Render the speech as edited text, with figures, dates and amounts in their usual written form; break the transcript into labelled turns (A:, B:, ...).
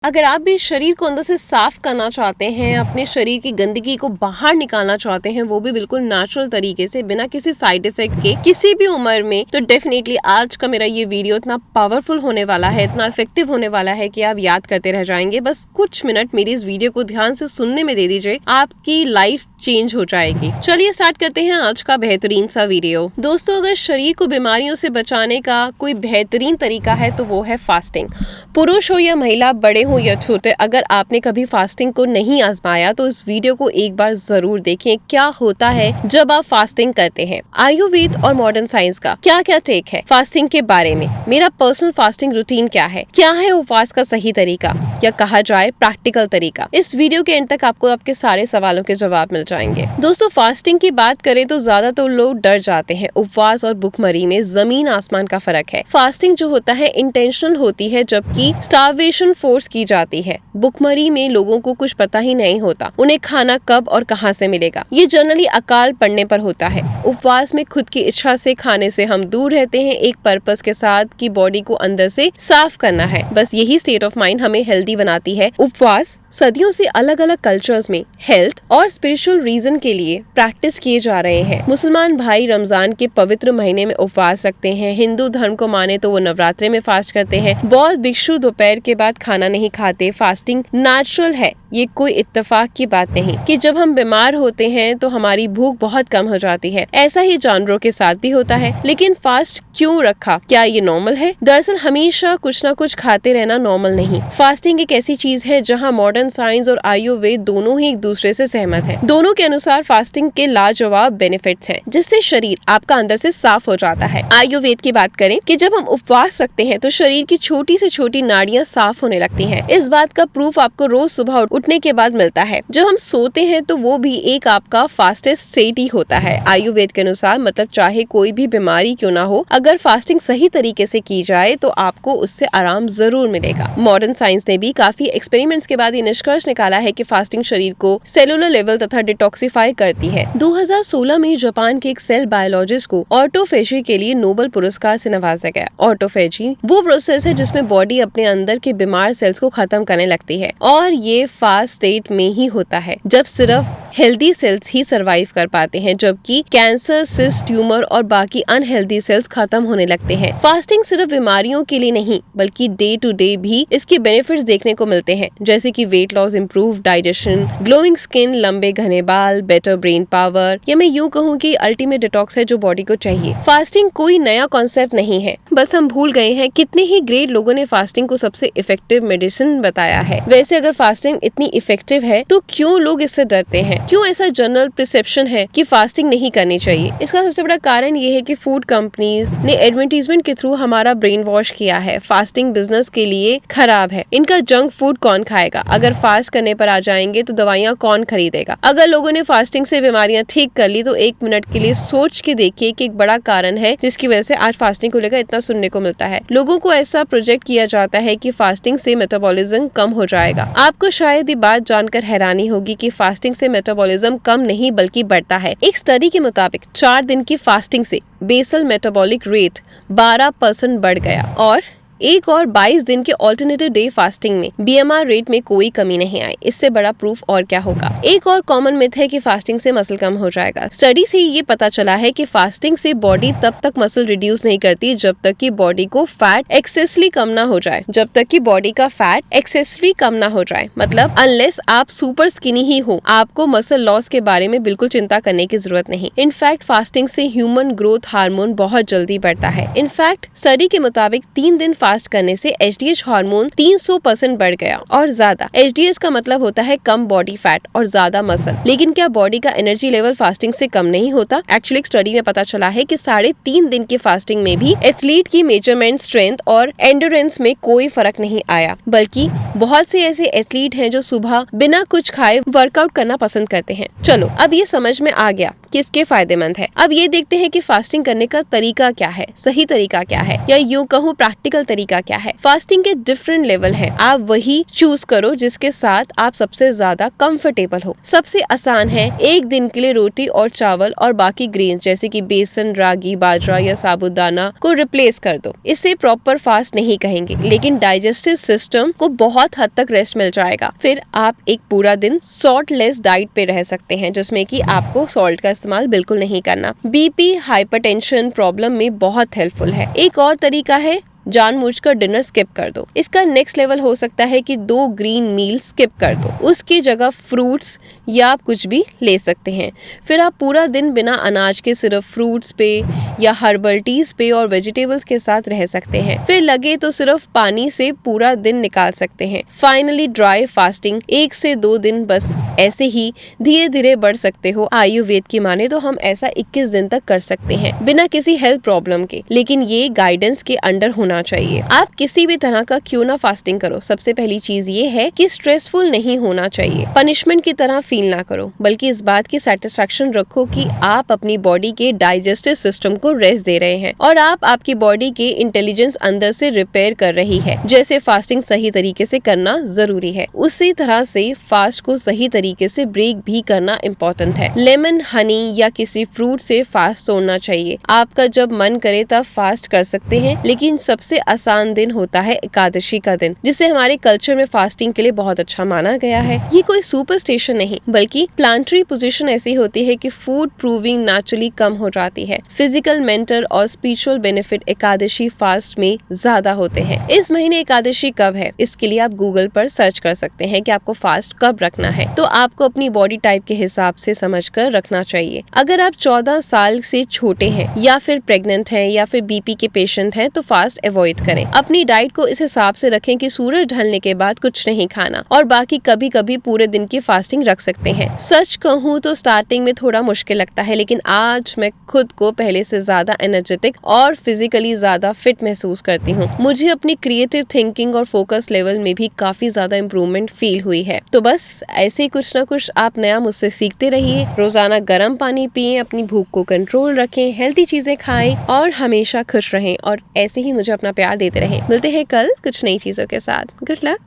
A: अगर आप भी शरीर को अंदर से साफ करना चाहते हैं, अपने शरीर की गंदगी को बाहर निकालना चाहते हैं, वो भी बिल्कुल नेचुरल तरीके से बिना किसी साइड इफेक्ट के, किसी भी उम्र में, तो डेफिनेटली आज का मेरा ये वीडियो इतना पावरफुल होने वाला है, इतना इफेक्टिव होने वाला है कि आप याद करते रह जाएंगे। बस कुछ मिनट मेरी इस वीडियो को ध्यान से सुनने में दे दीजिए, आपकी लाइफ चेंज हो जाएगी। चलिए स्टार्ट करते हैं आज का बेहतरीन सा वीडियो। दोस्तों, अगर शरीर को बीमारियों से बचाने का कोई बेहतरीन तरीका है तो वो है फास्टिंग। पुरुष हो या महिला, बड़े हो या छोटे, अगर आपने कभी फास्टिंग को नहीं आजमाया तो इस वीडियो को एक बार जरूर देखें। क्या होता है जब आप फास्टिंग करते हैं, आयुर्वेद और मॉडर्न साइंस का क्या क्या टेक है फास्टिंग के बारे में, मेरा पर्सनल फास्टिंग रूटीन क्या है उपवास का सही तरीका या कहा जाए प्रैक्टिकल तरीका। इस वीडियो के एंड तक आपको आपके सारे सवालों के जवाब मिल जाएंगे। दोस्तों, फास्टिंग की बात करें तो ज्यादातर लोग डर जाते हैं। उपवास और भूखमरी में जमीन आसमान का फर्क है। फास्टिंग जो होता है इंटेंशनल होती है, जबकि स्टार्वेशन फोर्स की जाती है। भूखमरी में लोगों को कुछ पता ही नहीं होता उन्हें खाना कब और कहां से मिलेगा। ये जनरली अकाल पड़ने पर होता है। उपवास में खुद की इच्छा से खाने से हम दूर रहते हैं, एक पर्पस के साथ कि बॉडी को अंदर से साफ करना है। बस यही स्टेट ऑफ माइंड हमें हेल्दी बनाती है। उपवास सदियों से अलग अलग कल्चर्स में हेल्थ और स्पिरिचुअल रीजन के लिए प्रैक्टिस किए जा रहे हैं। मुसलमान भाई रमजान के पवित्र महीने में उपवास रखते हैं। हिंदू धर्म को माने तो वो नवरात्रे में फास्ट करते हैं। बौद्ध भिक्षु दोपहर के बाद खाना नहीं खाते। फास्टिंग नेचुरल है, ये कोई इत्तेफाक की बात नहीं कि जब हम बीमार होते हैं तो हमारी भूख बहुत कम हो जाती है। ऐसा ही जानवरों के साथ भी होता है। लेकिन फास्ट क्यों रखा, क्या ये नॉर्मल है? दरअसल हमेशा कुछ ना कुछ खाते रहना नॉर्मल नहीं। फास्टिंग एक ऐसी चीज है जहाँ मॉडर्न साइंस और आयुर्वेद दोनों ही एक दूसरे से सहमत हैं। दोनों के अनुसार फास्टिंग के लाजवाब बेनिफिट्स हैं, जिससे शरीर आपका अंदर से साफ हो जाता है। आयुर्वेद की बात करें कि जब हम उपवास रखते हैं तो शरीर की छोटी से छोटी नाड़ियां साफ होने लगती हैं। इस बात का प्रूफ आपको रोज सुबह उठने के बाद मिलता है। जब हम सोते हैं तो वो भी एक आपका फास्टेस्ट स्टेट ही होता है। आयुर्वेद के अनुसार मतलब चाहे कोई भी बीमारी क्यों ना हो, अगर फास्टिंग सही तरीके से की जाए तो आपको उससे आराम जरूर मिलेगा। मॉडर्न साइंस ने भी काफी एक्सपेरिमेंट्स के बाद ये निष्कर्ष निकाला है कि फास्टिंग शरीर को सेलुलर लेवल तथा डिटॉक्सिफाई करती है। 2016 में जापान के एक सेल बायोलॉजिस्ट को ऑटोफेजी के लिए नोबेल पुरस्कार से नवाजा गया। ऑटोफेजी वो प्रोसेस है जिसमें बॉडी अपने अंदर के बीमार सेल्स को खत्म करने लगती है, और ये फास्ट स्टेट में ही होता है जब सिर्फ हेल्दी सेल्स ही सरवाइव कर पाते हैं, जबकि कैंसर, सिस्ट, ट्यूमर और बाकी अनहेल्दी सेल्स खत्म होने लगते हैं। फास्टिंग सिर्फ बीमारियों के लिए नहीं बल्कि डे टू डे भी इसके बेनिफिट्स देखने को मिलते हैं, जैसे कि weight loss, improve digestion, glowing skin, लंबे घने बाल, बेटर ब्रेन पावर, या मैं यूँ कहूँ कि अल्टीमेट डिटॉक्स है जो बॉडी को चाहिए। फास्टिंग कोई नया कॉन्सेप्ट नहीं है, बस हम भूल गए हैं। कितने ही ग्रेट लोगों ने फास्टिंग को सबसे इफेक्टिव मेडिसिन बताया है। वैसे अगर फास्टिंग इतनी इफेक्टिव है तो क्यों लोग इससे डरते हैं? क्यों ऐसा जनरल परसेप्शन है कि फास्टिंग नहीं करनी चाहिए? इसका सबसे बड़ा कारण ये है कि फूड कंपनीज ने एडवर्टाइजमेंट के थ्रू हमारा ब्रेन वॉश किया है। फास्टिंग बिजनेस के लिए खराब है। इनका जंक फूड कौन खाएगा? अगर फास्ट करने पर आ जाएंगे तो दवाइयाँ कौन खरीदेगा? अगर लोगों ने फास्टिंग से बीमारियां ठीक कर ली तो एक मिनट के लिए सोच के देखिए कि एक बड़ा कारण है जिसकी वजह से आज फास्टिंग को लेकर इतना सुनने को मिलता है। लोगों को ऐसा प्रोजेक्ट किया जाता है कि फास्टिंग से मेटाबॉलिज्म कम हो जाएगा। आपको शायद ये बात जानकर हैरानी होगी कि फास्टिंग से मेटाबॉलिज्म कम नहीं बल्कि बढ़ता है। एक स्टडी के मुताबिक 4 दिन की फास्टिंग से बेसल मेटाबॉलिक रेट 12% बढ़ गया, और एक और 22 दिन के ऑल्टरनेटिव डे फास्टिंग में बीएमआर रेट में कोई कमी नहीं आई। इससे बड़ा प्रूफ और क्या होगा? एक और कॉमन मिथ है कि फास्टिंग से मसल कम हो जाएगा। स्टडी से ये पता चला है कि फास्टिंग से बॉडी तब तक मसल रिड्यूस नहीं करती जब तक कि बॉडी को फैट एक्सेसली कम ना हो जाए। मतलब अनलेस आप सुपर स्किनी ही हो, आपको मसल लॉस के बारे में बिल्कुल चिंता करने की जरूरत नहीं। इनफैक्ट फास्टिंग से ह्यूमन ग्रोथ हार्मोन बहुत जल्दी बढ़ता है। इनफैक्ट स्टडी के मुताबिक 3 दिन फास्ट करने से एचडीएच हार्मोन 300% बढ़ गया और ज्यादा। एचडीएच का मतलब होता है कम बॉडी फैट और ज्यादा मसल। लेकिन क्या बॉडी का एनर्जी लेवल फास्टिंग से कम नहीं होता? एक्चुअली एक स्टडी में पता चला है कि 3.5 दिन की फास्टिंग में भी एथलीट की मेजरमेंट, स्ट्रेंथ और एंड्योरेंस में कोई फर्क नहीं आया, बल्कि बहुत से ऐसे एथलीट हैं जो सुबह बिना कुछ खाए वर्कआउट करना पसंद करते हैं। चलो, अब ये समझ में आ गया किसके फायदेमंद है। अब ये देखते हैं कि फास्टिंग करने का तरीका क्या है, सही तरीका क्या है, या यूँ कहूँ प्रैक्टिकल तरीका तरीका क्या है। फास्टिंग के डिफरेंट लेवल हैं, आप वही चूज करो जिसके साथ आप सबसे ज्यादा कंफर्टेबल हो। सबसे आसान है, एक दिन के लिए रोटी और चावल और बाकी ग्रेन्स जैसे कि बेसन, रागी, बाजरा या साबूदाना को रिप्लेस कर दो। इसे प्रॉपर फास्ट नहीं कहेंगे, लेकिन डाइजेस्टिव सिस्टम को बहुत हद तक रेस्ट मिल जाएगा। फिर आप एक पूरा दिन सॉल्ट लेस डाइट पे रह सकते हैं, जिसमें कि आपको सॉल्ट का इस्तेमाल बिल्कुल नहीं करना। बीपी, हाइपरटेंशन प्रॉब्लम में बहुत हेल्पफुल है। एक और तरीका है, जानबूझकर डिनर स्किप कर दो। इसका नेक्स्ट लेवल हो सकता है कि 2 ग्रीन मील स्किप कर दो, उसकी जगह फ्रूट्स या आप कुछ भी ले सकते हैं। फिर आप पूरा दिन बिना अनाज के सिर्फ फ्रूट्स पे या हर्बल टीज पे और वेजिटेबल्स के साथ रह सकते हैं। फिर लगे तो सिर्फ पानी से पूरा दिन निकाल सकते हैं। फाइनली ड्राई फास्टिंग 1 से 2 दिन, बस ऐसे ही धीरे धीरे बढ़ सकते हो। आयुर्वेद की माने तो हम ऐसा 21 दिन तक कर सकते हैं बिना किसी हेल्थ प्रॉब्लम के, लेकिन ये गाइडेंस के अंडर होना चाहिए। आप किसी भी तरह का क्यों ना फास्टिंग करो, सबसे पहली चीज ये है कि स्ट्रेसफुल नहीं होना चाहिए। पनिशमेंट की तरह फील ना करो, बल्कि इस बात की सेटिस्फेक्शन रखो कि आप अपनी बॉडी के डाइजेस्टिव सिस्टम को रेस्ट दे रहे हैं और आप आपकी बॉडी के इंटेलिजेंस अंदर से रिपेयर कर रही है। जैसे फास्टिंग सही तरीके से करना जरूरी है, उसी तरह से फास्ट को सही तरीके से ब्रेक भी करना इम्पोर्टेंट है। लेमन, हनी या किसी फ्रूट से फास्ट तोड़ना चाहिए। आपका जब मन करे तब फास्ट कर सकते हैं, लेकिन सबसे आसान दिन होता है एकादशी का दिन, जिसे हमारे कल्चर में फास्टिंग के लिए बहुत अच्छा माना गया है। ये कोई सुपरस्टिशन नहीं, बल्कि प्लांटरी पोजीशन ऐसी होती है कि फूड प्रूविंग नेचुरली कम हो जाती है। फिजिकल, मेंटल और स्पिरिचुअल बेनिफिट एकादशी फास्ट में ज्यादा होते हैं। इस महीने एकादशी कब है, इसके लिए आप गूगल पर सर्च कर सकते हैं कि आपको फास्ट कब रखना है। तो आपको अपनी बॉडी टाइप के हिसाब से समझकर रखना चाहिए। अगर आप 14 साल से छोटे हैं या फिर प्रेग्नेंट हैं या फिर बीपी के पेशेंट हैं तो फास्ट अवॉइड करें। अपनी डाइट को इस हिसाब से रखें कि सूरज ढलने के बाद कुछ नहीं खाना और बाकी कभी कभी पूरे दिन की फास्टिंग रख सकते हैं। सच कहूँ तो स्टार्टिंग में थोड़ा मुश्किल लगता है, लेकिन आज मैं खुद को पहले से ज्यादा एनर्जेटिक और फिजिकली ज्यादा फिट महसूस करती हूँ। मुझे अपनी क्रिएटिव थिंकिंग और फोकस लेवल में भी काफी ज्यादा इम्प्रूवमेंट फील हुई है। तो बस ऐसे ही कुछ ना कुछ आप नया मुझसे सीखते रहिए। रोजाना गर्म पानी पिए, अपनी भूख को कंट्रोल रखें, हेल्थी चीजें खाएं और हमेशा खुश रहें और ऐसे ही मुझे अपना प्यार देते रहें। मिलते हैं कल कुछ नई चीजों के साथ। Good luck.